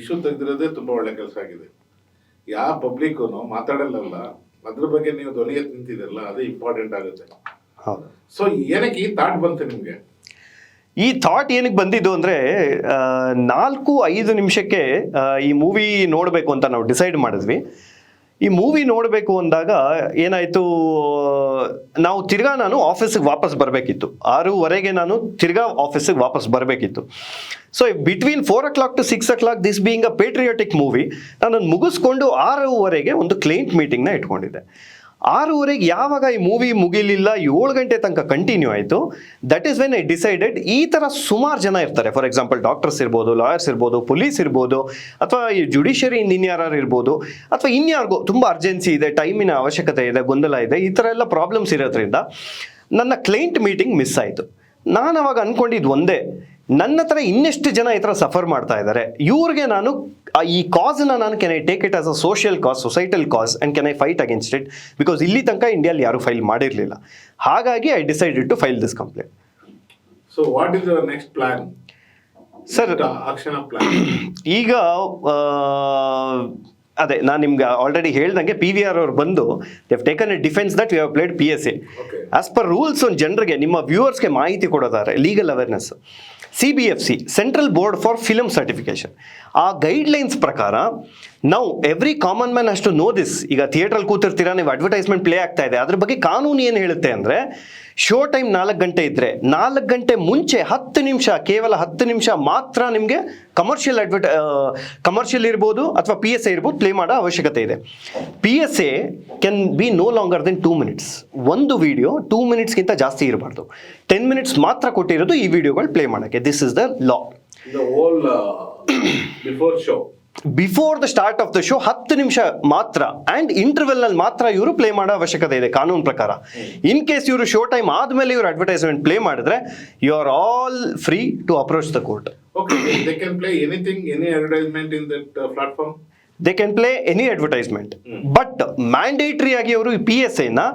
Issue ತೆಗೆದಿರೋದೇ ತುಂಬಾ ಒಳ್ಳೆ ಕೆಲಸ ಆಗಿದೆ. ಯಾವ ಪಬ್ಲಿಕ್ನು ಮಾತಾಡಲ್ಲ, ಅದ್ರ ಬಗ್ಗೆ ನೀವು ಧ್ವನಿ ಎತ್ತಿ ನಿಂತಿದ್ರಲ್ಲ, ಅದೇ ಇಂಪಾರ್ಟೆಂಟ್ ಆಗುತ್ತೆ. ಹೌದು. ಸೊ ಏನಕ್ಕೆ ಈ ಥಾಟ್ ಬಂತು ನಿಮ್ಗೆ? ಈ ಥಾಟ್ ಏನಕ್ಕೆ ಬಂದಿದ್ದು ಅಂದರೆ 4-5 ನಿಮಿಷಕ್ಕೆ ಈ ಮೂವಿ ನೋಡಬೇಕು ಅಂತ ನಾವು ಡಿಸೈಡ್ ಮಾಡಿದ್ವಿ. ಈ ಮೂವಿ ನೋಡಬೇಕು ಅಂದಾಗ ಏನಾಯಿತು, ನಾವು ತಿರ್ಗಾ ನಾನು ಆಫೀಸಿಗೆ ವಾಪಸ್ ಬರಬೇಕಿತ್ತು. 6:15 ನಾನು ತಿರ್ಗಾ ಆಫೀಸಿಗೆ ವಾಪಸ್ ಬರಬೇಕಿತ್ತು. So between 4 o'clock to 6 o'clock, this being a patriotic movie, ನಾನು ಮುಗಿಸ್ಕೊಂಡು 6:15 ಒಂದು ಕ್ಲೈಂಟ್ ಮೀಟಿಂಗ್ನ ಇಟ್ಕೊಂಡಿದ್ದೆ. 6:15 ಯಾವಾಗ ಈ ಮೂವಿ ಮುಗಿಲಿಲ್ಲ, 7 ಗಂಟೆ ತನಕ ಕಂಟಿನ್ಯೂ ಆಯಿತು. That is when I decided, ಈ ಥರ ಸುಮಾರು ಜನ ಇರ್ತಾರೆ. ಫಾರ್ ಎಕ್ಸಾಂಪಲ್ ಡಾಕ್ಟರ್ಸ್ ಇರ್ಬೋದು, ಲಾಯರ್ಸ್ ಇರ್ಬೋದು, ಪೊಲೀಸ್ ಇರ್ಬೋದು, ಅಥವಾ ಈ ಜುಡಿಷಿಯರಿ ಇನ್ಯಾರು ಇರ್ಬೋದು, ಅಥವಾ ಇನ್ಯಾರಿಗೂ ತುಂಬ ಅರ್ಜೆನ್ಸಿ ಇದೆ, ಟೈಮಿನ ಅವಶ್ಯಕತೆ ಇದೆ, ಗೊಂದಲ ಇದೆ, ಈ ಥರ ಎಲ್ಲ ಪ್ರಾಬ್ಲಮ್ಸ್ ಇರೋದ್ರಿಂದ ನನ್ನ ಕ್ಲೈಂಟ್ ಮೀಟಿಂಗ್ ಮಿಸ್ ಆಯಿತು. ನಾನು ಅವಾಗ ಅಂದ್ಕೊಂಡಿದ್ದು ಒಂದೇ, ನನ್ನ ಹತ್ರ ಇನ್ನೆಷ್ಟು ಜನ ಈ ಥರ ಸಫರ್ ಮಾಡ್ತಾ ಇದ್ದಾರೆ, ಇವ್ರಿಗೆ ನಾನು ಈ ಕಾಸ್ನ ನಾನು can I take it as a social cause, societal cause, and can I fight against it, because ಇಲ್ಲಿ ತನಕ ಇಂಡಿಯಲ್ಲಿ ಯಾರು ಫೈಲ್ ಮಾಡಿರಲಿಲ್ಲ. ಹಾಗಾಗಿ I decided to file this complaint. So what is your next plan sir? Action plan ಈಗ ಅದೇ ನಾನು ನಿಮ್ಗೆ ಆಲ್ರೆಡಿ ಹೇಳ್ದಂಗೆ PVR ಅವ್ರು ಬಂದು they have taken a defence that we have played PSA. As per rules ಒಂದು ಜನರಿಗೆ, ನಿಮ್ಮ ವ್ಯೂವರ್ಸ್ಗೆ ಮಾಹಿತಿ ಕೊಡೋದಾದ್ರೆ, legal awareness, CBFC, central board for film certification, ಆ ಗೈಡ್ಲೈನ್ಸ್ ಪ್ರಕಾರ ನಾವು every common man has to know this. ಈಗ ಥಿಯೇಟ್ರಲ್ಲಿ ಕೂತಿರ್ತೀರಾ, ನೀವು ಅಡ್ವರ್ಟೈಸ್ಮೆಂಟ್ ಪ್ಲೇ ಆಗ್ತಾ ಇದೆ, ಅದ್ರ ಬಗ್ಗೆ ಕಾನೂನು ಏನು ಹೇಳುತ್ತೆ ಅಂದರೆ, ಶೋ ಟೈಮ್ 4 ಗಂಟೆ ಇದ್ದರೆ 4 ಗಂಟೆ ಮುಂಚೆ 10 ನಿಮಿಷ, ಕೇವಲ 10 ನಿಮಿಷ ಮಾತ್ರ ನಿಮಗೆ ಕಮರ್ಷಿಯಲ್ ಇರ್ಬೋದು ಅಥವಾ PSA ಇರ್ಬೋದು ಪ್ಲೇ ಮಾಡೋ ಅವಶ್ಯಕತೆ ಇದೆ. PSA can be no longer than 2 minutes. ಒಂದು ವಿಡಿಯೋ 2 minutesಗಿಂತ ಜಾಸ್ತಿ ಇರಬಾರ್ದು. 10 minutes ಮಾತ್ರ ಕೊಟ್ಟಿರೋದು ಈ ವಿಡಿಯೋಗಳು ಪ್ಲೇ ಮಾಡೋಕ್ಕೆ. This is the law. Before the start of the show 10 ನಿಮಿಷ ಮಾತ್ರ, ಆ್ಯಂಡ್ ಇಂಟರ್ವೆಲ್ನಲ್ಲಿ ಮಾತ್ರ ಇವರು ಪ್ಲೇ ಮಾಡೋ ಅವಶ್ಯಕತೆ ಇದೆ ಕಾನೂನು ಪ್ರಕಾರ. ಇನ್ ಕೇಸ್ ಇವರು ಶೋ ಟೈಮ್ ಆದಮೇಲೆ ಇವರು ಅಡ್ವರ್ಟೈಸ್ಮೆಂಟ್ ಪ್ಲೇ ಮಾಡಿದ್ರೆ, you are all free to approach the court. Okay, they can play anything, any advertisement in that platform? They can play any advertisement. But mandatory ಆಗಿ ಅವರು PSA-ನ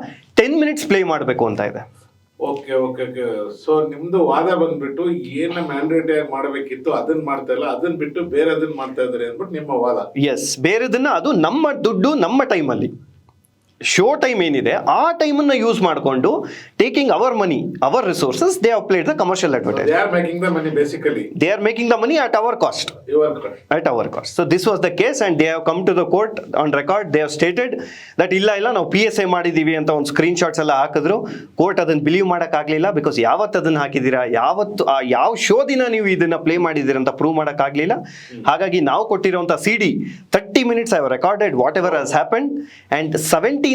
10 minutes play ಮಾಡಬೇಕು ಅಂತ ಇದೆ. Okay. So ನಿಮ್ದು ವಾದ ಬಂದ್ಬಿಟ್ಟು ಏನ ಮ್ಯಾಂಡೇಟರಿ ಆಗಿ ಮಾಡಬೇಕಿತ್ತು ಅದನ್ನ ಮಾಡ್ತಾ ಇಲ್ಲ, ಅದನ್ನ ಬಿಟ್ಟು ಬೇರೆ ಅದನ್ನ ಮಾಡ್ತಾ ಇದಾರೆ ಅಂದ್ಬಿಟ್ಟು ನಿಮ್ಮ ವಾದ. ಎಸ್, ಬೇರೆದನ್ನ, ಅದು ನಮ್ಮ ದುಡ್ಡು ನಮ್ಮ ಟೈಮಲ್ಲಿ, ಶೋ ಟೈಮ್ ಏನಿದೆ ಆ ಟೈಮನ್ನು ಯೂಸ್ ಮಾಡಿಕೊಂಡು, taking our money, our resources, they have played the commercial advertise. They are making the money basically. They are making the money at our cost. Your cost. At our cost. So this was the case, and they have come to the court on record. They have stated that ಇಲ್ಲ ನಾವು PSA ಮಾಡಿದೀವಿ ಅಂತ ಒಂದು screen shots ಎಲ್ಲ ಹಾಕಿದ್ರು. Court ಅದನ್ನ believe ಮಾಡೋಕ್ಕಾಗಲಿಲ್ಲ, because ಯಾವತ್ತು ಅದನ್ನ ಹಾಕಿದ್ದೀರಾ, ಯಾವ ಶೋ ದಿನ ನೀವು ಇದನ್ನ ಪ್ಲೇ ಮಾಡಿದ್ದೀರಾ ಅಂತ ಪ್ರೂವ್ ಮಾಡೋಕ್ಕಾಗಲಿಲ್ಲ. ಹಾಗಾಗಿ ನಾವು ಕೊಟ್ಟಿರುವಂಥ CD 30 minutes I have recorded whatever has happened, and 17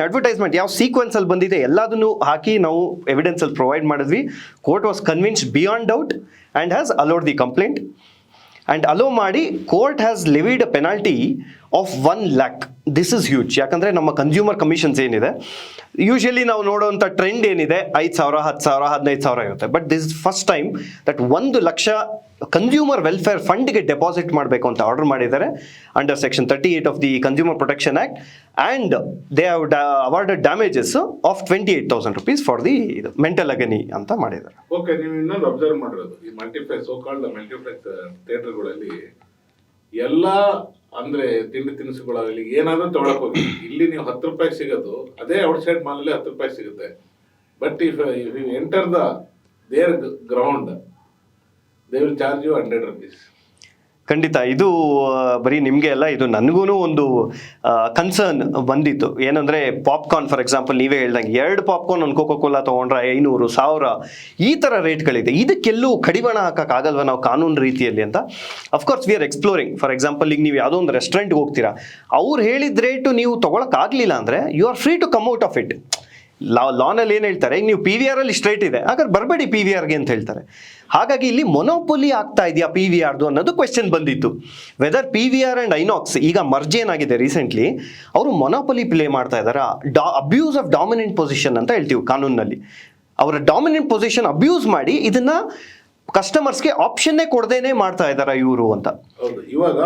advertisement ಯಾವ ಸೀಕ್ವೆನ್ಸ್ ಅಲ್ಲಿ ಬಂದಿದೆ ಎಲ್ಲದನ್ನು ಹಾಕಿ ನಾವು ಎವಿಡೆನ್ಸ್ ಅಲ್ಲಿ ಪ್ರೊವೈಡ್ ಮಾಡಿದ್ವಿ. Court was convinced beyond doubt and has allowed the complaint. And allow ಮಾಡಿ court has levied a penalty of 1 lakh. This is huge. ಯಾಕಂದರೆ ನಮ್ಮ ಕನ್ಸ್ಯೂಮರ್ ಕಮಿಷನ್ಸ್ ಏನಿದೆ, ಯೂಶಲಿ ನಾವು ನೋಡುವಂಥ ಟ್ರೆಂಡ್ ಏನಿದೆ 5,000, 10,000, 15,000 ಇರುತ್ತೆ. But this is first time that 1 lakh consumer welfare ಫಂಡ್ಗೆ deposit ಮಾಡಬೇಕು ಅಂತ ಆರ್ಡರ್ ಮಾಡಿದ್ದಾರೆ under section 38 of the consumer protection act. And they have awarded damages of 28,000 rupees for the mental agony ಅಂತ ಮಾಡಿದ್ದಾರೆ. ಓಕೆ, ನೀವು ಇನ್ನೊಂದು ಅಬ್ಸರ್ವ್ ಮಾಡಿರೋದು, ಈ ಮಲ್ಟಿಪ್ಲೆಕ್ಸ್, ಸೋ ಕಾಲ್ಡ್ ಮಲ್ಟಿಪ್ಲೆಕ್ಸ್ ಥಿಯೇಟರ್ಗಳಲ್ಲಿ ಎಲ್ಲ ಅಂದ್ರೆ ತಿಂಡಿ ತಿನಿಸುಗಳಾಗಲಿ ಏನಾದ್ರೂ ತೊಗೊಳಕ್ ಹೋಗಿ, ಇಲ್ಲಿ ನೀವು 10 ರೂಪಾಯಿ ಸಿಗೋದು ಅದೇ ಔಟ್ಸೈಡ್ ಮಾಲಲ್ಲಿ 10 ರೂಪಾಯಿ ಸಿಗುತ್ತೆ. But if you enter their ground, they will charge you 100 rupees. ಖಂಡಿತ ಇದು ಬರೀ ನಿಮಗೆ ಅಲ್ಲ, ಇದು ನನಗೂ ಒಂದು ಕನ್ಸರ್ನ್ ಬಂದಿತ್ತು. ಏನಂದರೆ ಪಾಪ್ಕಾರ್ನ್ ಫಾರ್ ಎಕ್ಸಾಂಪಲ್, ನೀವೇ ಹೇಳ್ದಂಗೆ 2 ಪಾಪ್ಕಾರ್ನ್ ಒಂದು ಕೋಕೋ ಕೋಲಾ ತೊಗೊಂಡ್ರೆ 500, 1000 ಈ ಥರ ರೇಟ್ಗಳಿದೆ. ಇದಕ್ಕೆಲ್ಲೂ ಕಡಿವಾಣ ಹಾಕೋಕ್ಕಾಗಲ್ವ ನಾವು ಕಾನೂನು ರೀತಿಯಲ್ಲಿ ಅಂತ. Of course we are exploring. For example, ಈಗ ನೀವು ಯಾವುದೋ ಒಂದು ರೆಸ್ಟೋರೆಂಟ್ಗೆ ಹೋಗ್ತೀರಾ, ಅವ್ರು ಹೇಳಿದ ರೇಟು ನೀವು ತೊಗೊಳಕ್ಕಾಗಲಿಲ್ಲ ಅಂದರೆ you are free to come out of it. ಲಾನಲ್ಲಿ ಏನು ಹೇಳ್ತಾರೆ, ಈಗ ನೀವು PVR ಅಲ್ಲಿ ಸ್ಟ್ರೈಟ್ ಇದೆ, ಹಾಗಾದ್ರೆ ಬರಬೇಡಿ PVRಗೆ ಅಂತ ಹೇಳ್ತಾರೆ. ಹಾಗಾಗಿ ಇಲ್ಲಿ ಮೊನೋಪೊಲಿ ಆಗ್ತಾ ಇದೆಯಾ PVRದು ಅನ್ನೋದು ಕ್ವೆಶ್ಚನ್ ಬಂದಿತ್ತು. ವೆದರ್ PVR ಆ್ಯಂಡ್ ಐನಾಕ್ಸ್ ಈಗ ಮರ್ಜ್ ಏನಾಗಿದೆ ರೀಸೆಂಟ್ಲಿ, ಅವರು ಮೊನೋಪೊಲಿ ಪ್ಲೇ ಮಾಡ್ತಾ ಇದ್ದಾರೆ. ಅಬ್ಯೂಸ್ ಆಫ್ ಡಾಮಿನೆಂಟ್ ಪೊಸಿಷನ್ ಅಂತ ಹೇಳ್ತೀವಿ ಕಾನೂನಲ್ಲಿ. ಅವರ ಡಾಮಿನೆಂಟ್ ಪೊಸಿಷನ್ ಅಬ್ಯೂಸ್ ಮಾಡಿ ಇದನ್ನ ಕಸ್ಟಮರ್ಸ್ಗೆ ಆಪ್ಷನ್ನೇ ಕೊಡದೇನೆ ಮಾಡ್ತಾ ಇದ್ದಾರೆ ಇವರು ಅಂತ. ಇವಾಗ